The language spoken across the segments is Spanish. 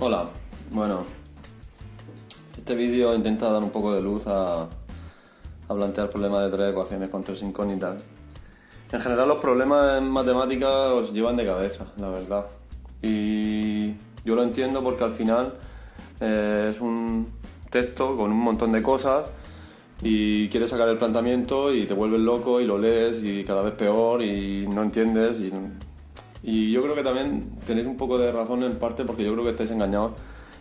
Hola, bueno, este vídeo intenta dar un poco de luz a plantear problemas de tres ecuaciones con tres incógnitas. En general los problemas en matemáticas os llevan de cabeza, la verdad. Y yo lo entiendo porque al final es un texto con un montón de cosas y quieres sacar el planteamiento y te vuelves loco y lo lees y cada vez peor y no entiendes y yo creo que también tenéis un poco de razón en parte porque yo creo que estáis engañados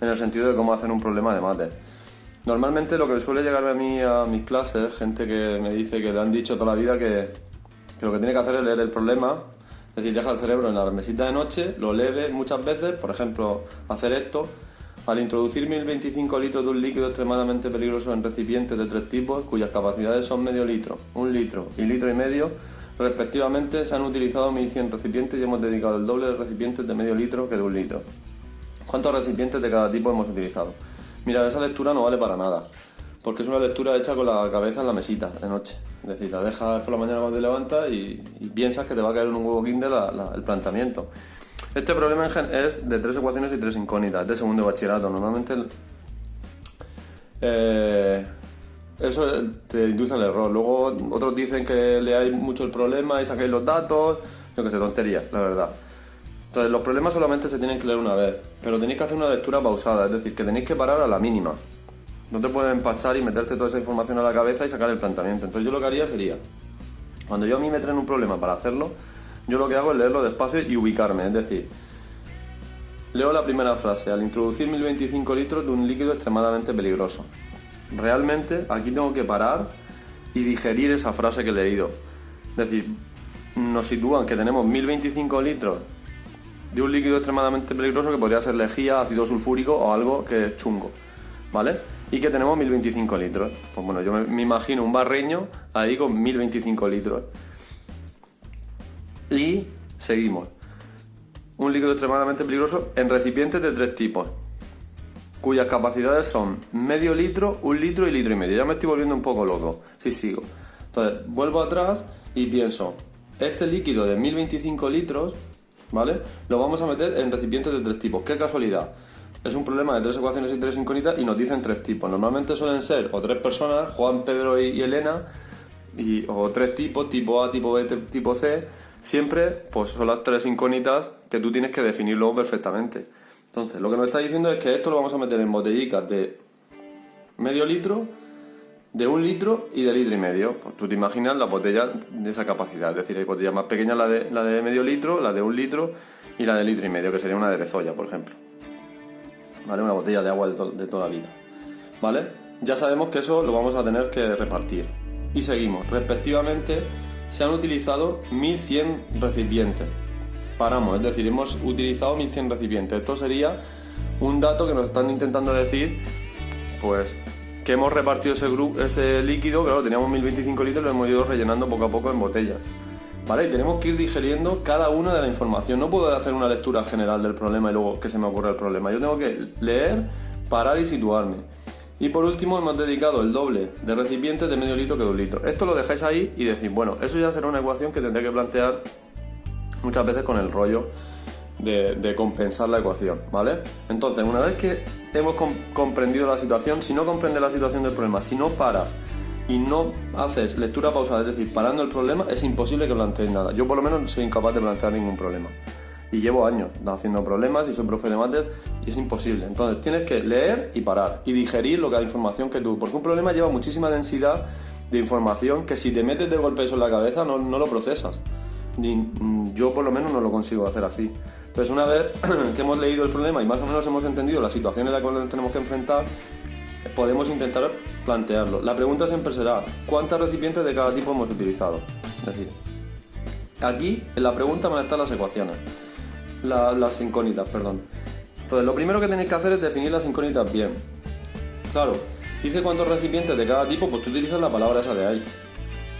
en el sentido de cómo hacer un problema de mate. Normalmente lo que suele llegarme a mí a mis clases, gente que me dice que le han dicho toda la vida que lo que tiene que hacer es leer el problema, es decir, deja el cerebro en la mesita de noche, lo lee muchas veces, por ejemplo, hacer esto. Al introducir 1025 litros de un líquido extremadamente peligroso en recipientes de tres tipos, cuyas capacidades son medio litro, un litro y litro y medio, respectivamente, se han utilizado 1100 recipientes y hemos dedicado el doble de recipientes de medio litro que de un litro. ¿Cuántos recipientes de cada tipo hemos utilizado? Mira, esa lectura no vale para nada, porque es una lectura hecha con la cabeza en la mesita de noche. Es decir, la dejas por la mañana cuando te levantas y piensas que te va a caer en un huevo Kinder el planteamiento. Este problema es de tres ecuaciones y tres incógnitas, es de segundo de bachillerato. Normalmente eso te induce al error. Luego otros dicen que leáis mucho el problema y sacáis los datos, yo que sé, tontería, la verdad. Entonces los problemas solamente se tienen que leer una vez, pero tenéis que hacer una lectura pausada, es decir, que tenéis que parar a la mínima. No te puedes empachar y meterte toda esa información a la cabeza y sacar el planteamiento. Entonces yo lo que haría sería, cuando yo a mí me traen un problema para hacerlo, yo lo que hago es leerlo despacio y ubicarme, es decir, leo la primera frase: al introducir 1025 litros de un líquido extremadamente peligroso. Realmente aquí tengo que parar y digerir esa frase que he leído. Es decir, nos sitúan que tenemos 1025 litros de un líquido extremadamente peligroso que podría ser lejía, ácido sulfúrico o algo que es chungo, ¿vale? Y que tenemos 1025 litros. Pues bueno, yo me imagino un barreño ahí con 1025 litros. Y seguimos. Un líquido extremadamente peligroso en recipientes de tres tipos, cuyas capacidades son medio litro, un litro y litro y medio. Ya me estoy volviendo un poco loco si sigo. Entonces, vuelvo atrás y pienso, este líquido de 1025 litros, ¿vale? Lo vamos a meter en recipientes de tres tipos. ¡Qué casualidad! Es un problema de tres ecuaciones y tres incógnitas y nos dicen tres tipos. Normalmente suelen ser o tres personas, Juan, Pedro y Elena, o tres tipos, tipo A, tipo B, tipo C. Siempre pues son las tres incógnitas que tú tienes que definir luego perfectamente. Entonces, lo que nos está diciendo es que esto lo vamos a meter en botellicas de medio litro, de un litro y de litro y medio. Pues tú te imaginas la botella de esa capacidad. Es decir, hay botellas más pequeñas, la de medio litro, la de un litro y la de litro y medio, que sería una de Bezoya, por ejemplo. ¿Vale? Una botella de agua de toda la vida. ¿Vale? Ya sabemos que eso lo vamos a tener que repartir. Y seguimos. Respectivamente, se han utilizado 1100 recipientes. Paramos, es decir, hemos utilizado 1100 recipientes. Esto sería un dato que nos están intentando decir, pues, que hemos repartido ese líquido. Claro, teníamos 1025 litros y lo hemos ido rellenando poco a poco en botellas, ¿vale? Y tenemos que ir digeriendo cada una de la información. No puedo hacer una lectura general del problema y luego que se me ocurra el problema. Yo tengo que leer, parar y situarme. Y por último hemos dedicado el doble de recipientes de medio litro que de un litro. Esto lo dejáis ahí y decís, bueno, eso ya será una ecuación que tendré que plantear muchas veces con el rollo de compensar la ecuación, ¿vale? Entonces, una vez que hemos comprendido la situación, si no comprendes la situación del problema, si no paras y no haces lectura pausada, es decir, parando el problema, es imposible que plantees nada. Yo por lo menos soy incapaz de plantear ningún problema. Y llevo años haciendo problemas y soy profe de mates y es imposible. Entonces tienes que leer y parar y digerir lo que hay información que tú... Porque un problema lleva muchísima densidad de información que si te metes de golpe eso en la cabeza no lo procesas. Yo por lo menos no lo consigo hacer así. Entonces una vez que hemos leído el problema y más o menos hemos entendido la situación en la cual nos tenemos que enfrentar, podemos intentar plantearlo. La pregunta siempre será, ¿cuántos recipientes de cada tipo hemos utilizado? Es decir, aquí en la pregunta van a estar las ecuaciones, las incógnitas, perdón. Entonces lo primero que tenéis que hacer es definir las incógnitas bien. Claro, dice cuántos recipientes de cada tipo, pues tú utilizas la palabra esa de ahí.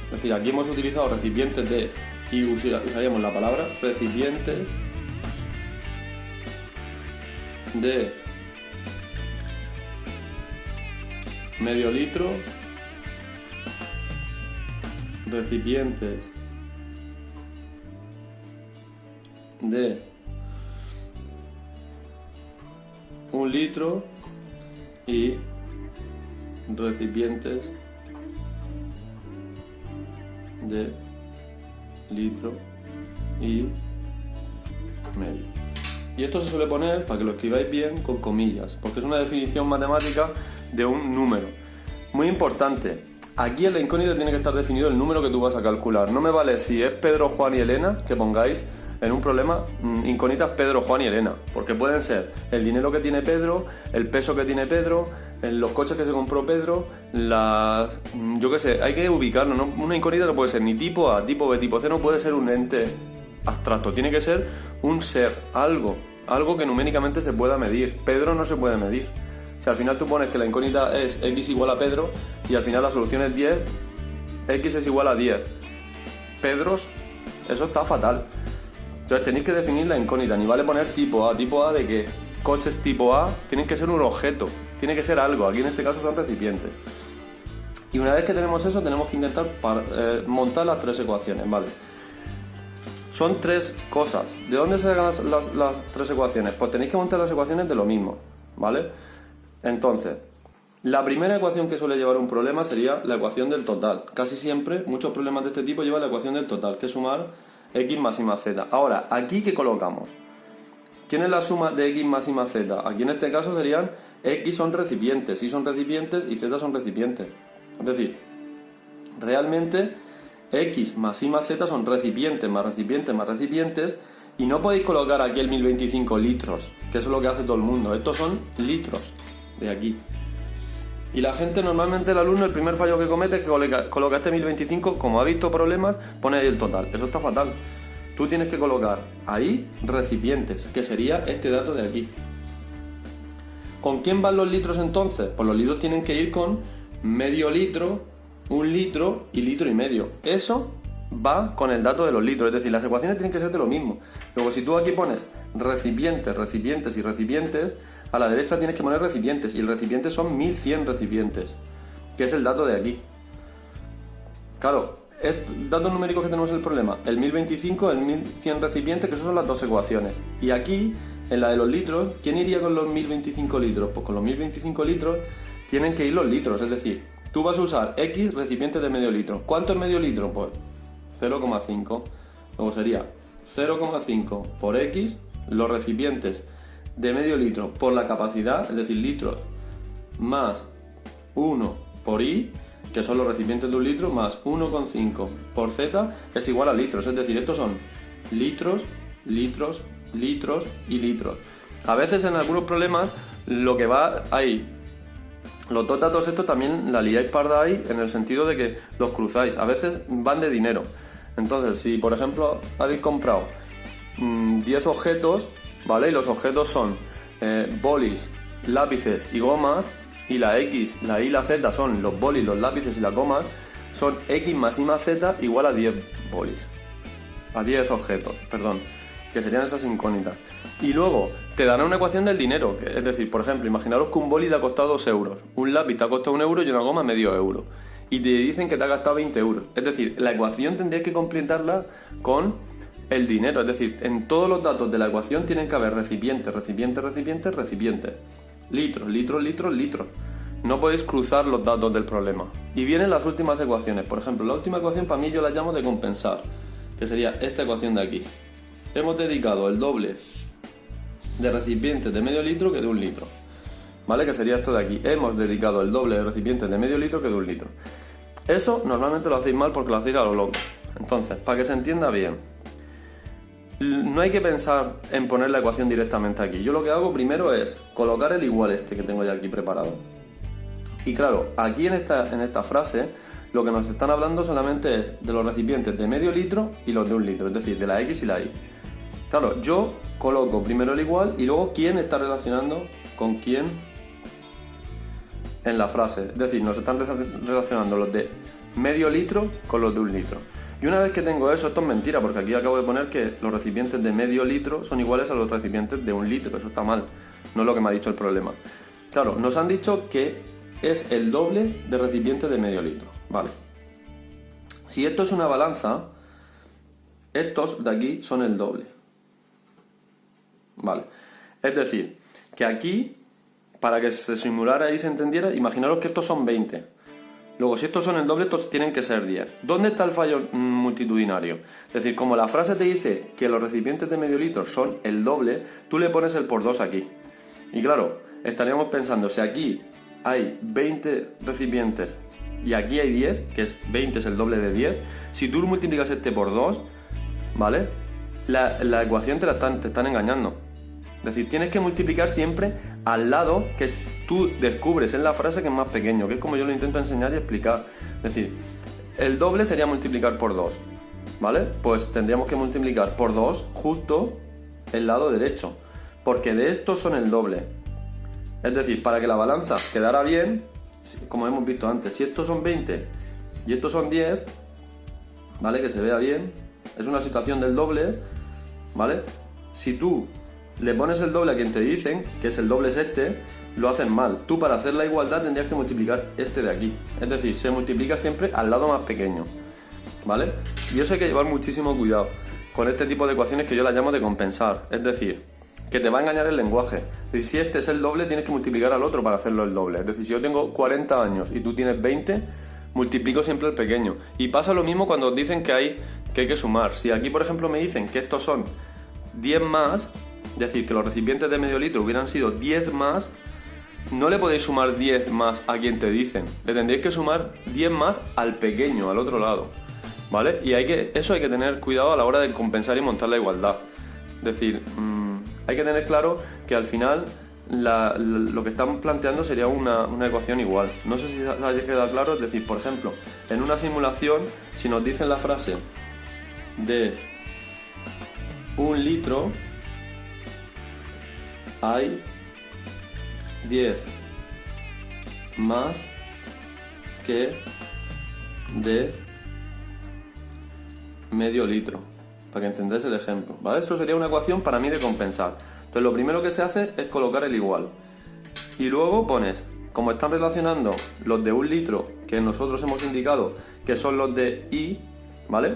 Es decir, aquí hemos utilizado recipientes de... y usaríamos la palabra recipientes de medio litro, recipientes de 1 litro y recipientes de litro y medio. Y esto se suele poner, para que lo escribáis bien, con comillas, porque es una definición matemática de un número. Muy importante, aquí en la incógnita tiene que estar definido el número que tú vas a calcular. No me vale si es Pedro, Juan y Elena, que pongáis en un problema incógnitas Pedro, Juan y Elena, porque pueden ser el dinero que tiene Pedro, el peso que tiene Pedro, los coches que se compró Pedro, yo qué sé, hay que ubicarlo, ¿no? Una incógnita no puede ser ni tipo A, tipo B, tipo C, no puede ser un ente abstracto, tiene que ser un ser, algo que numéricamente se pueda medir. Pedro no se puede medir. Si al final tú pones que la incógnita es x igual a Pedro y al final la solución es 10, x es igual a 10 Pedros, eso está fatal. Entonces tenéis que definir la incógnita, ni vale poner tipo A de que coches tipo A tienen que ser un objeto, tiene que ser algo, aquí en este caso son recipientes. Y una vez que tenemos eso, tenemos que intentar montar las tres ecuaciones, ¿vale? Son tres cosas. ¿De dónde se sacan las tres ecuaciones? Pues tenéis que montar las ecuaciones de lo mismo, ¿vale? Entonces, la primera ecuación que suele llevar un problema sería la ecuación del total. Casi siempre, muchos problemas de este tipo llevan la ecuación del total, que es sumar x más y más z. Ahora, ¿aquí qué colocamos? ¿Quién es la suma de x más y más z? Aquí en este caso serían x son recipientes, y son recipientes y z son recipientes. Es decir, realmente x más y más z son recipientes más recipientes más recipientes, y no podéis colocar aquí el 1025 litros, que eso es lo que hace todo el mundo. Estos son litros de aquí. Y la gente, normalmente el alumno, el primer fallo que comete es que coloca este 1025, como ha visto problemas, pone ahí el total. Eso está fatal. Tú tienes que colocar ahí recipientes, que sería este dato de aquí. ¿Con quién van los litros entonces? Pues los litros tienen que ir con medio litro, 1 litro y litro y medio. Eso va con el dato de los litros, es decir, las ecuaciones tienen que ser de lo mismo. Luego, si tú aquí pones recipientes, recipientes y recipientes, a la derecha tienes que poner recipientes, y el recipiente son 1100 recipientes, que es el dato de aquí. Claro, datos numéricos que tenemos el problema, el 1025, el 1100 recipientes, que esas son las dos ecuaciones. Y aquí, en la de los litros, ¿quién iría con los 1025 litros? Pues con los 1025 litros tienen que ir los litros, es decir, tú vas a usar x recipientes de medio litro. ¿Cuánto es medio litro? Pues 0,5. Luego sería 0,5 por x, los recipientes de medio litro por la capacidad, es decir, litros, más 1 por i, que son los recipientes de 1 litro, más 1,5 por z, es igual a litros. Es decir, estos son litros, litros, litros y litros. A veces en algunos problemas lo que va ahí, los dos datos estos también la liáis parda ahí, en el sentido de que los cruzáis. A veces van de dinero. Entonces, si por ejemplo habéis comprado 10 objetos, ¿vale? Y los objetos son bolis, lápices y gomas, y la X, la Y y la Z son los bolis, los lápices y las gomas, son X más Y más Z igual a 10 bolis. A 10 objetos, perdón, que serían esas incógnitas. Y luego te dará una ecuación del dinero, que, es decir, por ejemplo, imaginaros que un boli te ha costado 2 euros, un lápiz te ha costado 1 euro y una goma medio euro. Y te dicen que te ha gastado 20 euros. Es decir, la ecuación tendrías que completarla con el dinero, es decir, en todos los datos de la ecuación tienen que haber recipientes, recipientes, recipientes, recipientes, litros, litros, litros, litros. No podéis cruzar los datos del problema. Y vienen las últimas ecuaciones. Por ejemplo, la última ecuación para mí yo la llamo de compensar, que sería esta ecuación de aquí. Hemos dedicado el doble de recipientes de medio litro que de 1 litro, ¿vale? Que sería esto de aquí. Hemos dedicado el doble de recipientes de medio litro que de 1 litro. Eso normalmente lo hacéis mal porque lo hacéis a lo loco. Entonces, para que se entienda bien, no hay que pensar en poner la ecuación directamente aquí. Yo lo que hago primero es colocar el igual este que tengo ya aquí preparado. Y claro, aquí en esta frase lo que nos están hablando solamente es de los recipientes de medio litro y los de 1 litro, es decir, de la X y la Y. Claro, yo coloco primero el igual y luego quién está relacionando con quién en la frase. Es decir, nos están relacionando los de medio litro con los de 1 litro. Y una vez que tengo eso, esto es mentira, porque aquí acabo de poner que los recipientes de medio litro son iguales a los recipientes de 1 litro. Eso está mal, no es lo que me ha dicho el problema. Claro, nos han dicho que es el doble de recipientes de medio litro. Vale. Si esto es una balanza, estos de aquí son el doble. Vale. Es decir, que aquí para que se simulara y se entendiera, imaginaros que estos son 20. Luego, si estos son el doble, estos tienen que ser 10. ¿Dónde está el fallo multitudinario? Es decir, como la frase te dice que los recipientes de medio litro son el doble, tú le pones el por 2 aquí. Y claro, estaríamos pensando, si aquí hay 20 recipientes y aquí hay 10, que es 20 es el doble de 10, si tú multiplicas este por 2, ¿vale? La ecuación te están engañando. Es decir, tienes que multiplicar siempre al lado que tú descubres en la frase que es más pequeño, que es como yo lo intento enseñar y explicar. Es decir, el doble sería multiplicar por 2, ¿vale? Pues tendríamos que multiplicar por 2 justo el lado derecho, porque de estos son el doble. Es decir, para que la balanza quedara bien, como hemos visto antes, si estos son 20 y estos son 10, ¿vale? Que se vea bien, es una situación del doble, ¿vale? Si tú le pones el doble a quien te dicen, que es el doble es este, lo hacen mal. Tú para hacer la igualdad tendrías que multiplicar este de aquí. Es decir, se multiplica siempre al lado más pequeño, ¿vale? Y eso hay que llevar muchísimo cuidado con este tipo de ecuaciones que yo las llamo de compensar. Es decir, que te va a engañar el lenguaje. Es decir, si este es el doble, tienes que multiplicar al otro para hacerlo el doble. Es decir, si yo tengo 40 años y tú tienes 20, multiplico siempre el pequeño. Y pasa lo mismo cuando os dicen que hay que sumar. Si aquí, por ejemplo, me dicen que estos son 10 más, es decir, que los recipientes de medio litro hubieran sido 10 más, no le podéis sumar 10 más a quien te dicen. Le tendréis que sumar 10 más al pequeño, al otro lado, ¿vale? Y eso hay que tener cuidado a la hora de compensar y montar la igualdad. Es decir, hay que tener claro que al final lo que estamos planteando sería una ecuación igual. No sé si haya quedado claro. Es decir, por ejemplo, en una simulación, si nos dicen la frase de 1 litro hay 10 más que de medio litro, para que entendáis el ejemplo, ¿vale? Eso sería una ecuación para mí de compensar. Entonces lo primero que se hace es colocar el igual y luego pones, como están relacionando los de 1 litro que nosotros hemos indicado que son los de I, ¿vale?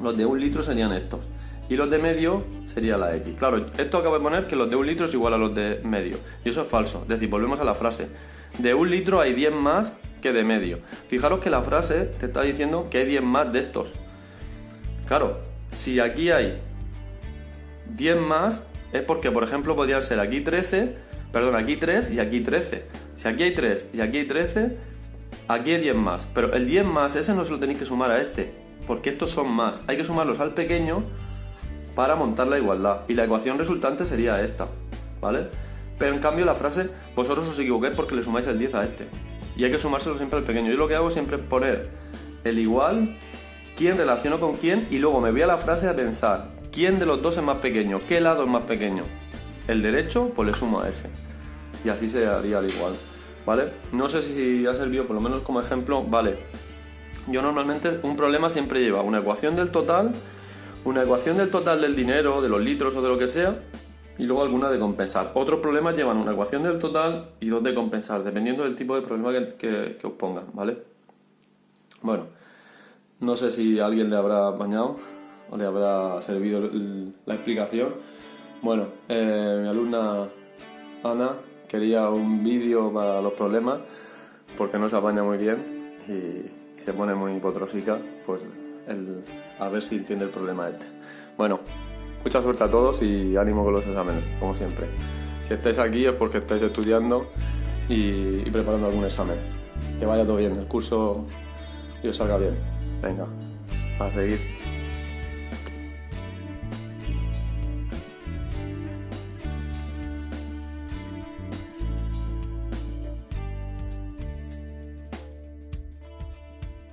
Los de 1 litro serían estos y los de medio sería la X. Claro, esto acabo de poner que los de 1 litro es igual a los de medio y eso es falso. Es decir, volvemos a la frase, de 1 litro hay 10 más que de medio. Fijaros que la frase te está diciendo que hay 10 más de estos. Claro, si aquí hay 10 más es porque, por ejemplo, podrían ser aquí 3 y aquí 13. Si aquí hay 3 y aquí hay 13, aquí hay 10 más. Pero el 10 más, ese no se lo tenéis que sumar a este, porque estos son más. Hay que sumarlos al pequeño para montar la igualdad. Y la ecuación resultante sería esta, ¿vale? Pero en cambio la frase, vosotros os equivoquéis porque le sumáis el 10 a este. Y hay que sumárselo siempre al pequeño. Yo lo que hago siempre es poner el igual, quién relaciono con quién, y luego me voy a la frase a pensar quién de los dos es más pequeño, qué lado es más pequeño. El derecho, pues le sumo a ese. Y así se haría al igual, ¿vale? No sé si ha servido, por lo menos como ejemplo, vale. Yo normalmente un problema siempre lleva una ecuación del total del dinero, de los litros o de lo que sea, y luego alguna de compensar. Otros problemas llevan una ecuación del total y dos de compensar, dependiendo del tipo de problema que os pongan, ¿vale? Bueno, no sé si a alguien le habrá bañado o le habrá servido la explicación. Bueno, mi alumna Ana quería un vídeo para los problemas porque no se apaña muy bien y se pone muy potrósica, pues a ver si entiende el problema este. Bueno, mucha suerte a todos y ánimo con los exámenes, como siempre. Si estáis aquí es porque estáis estudiando y preparando algún examen. Que vaya todo bien, el curso y os salga bien. Venga, a seguir.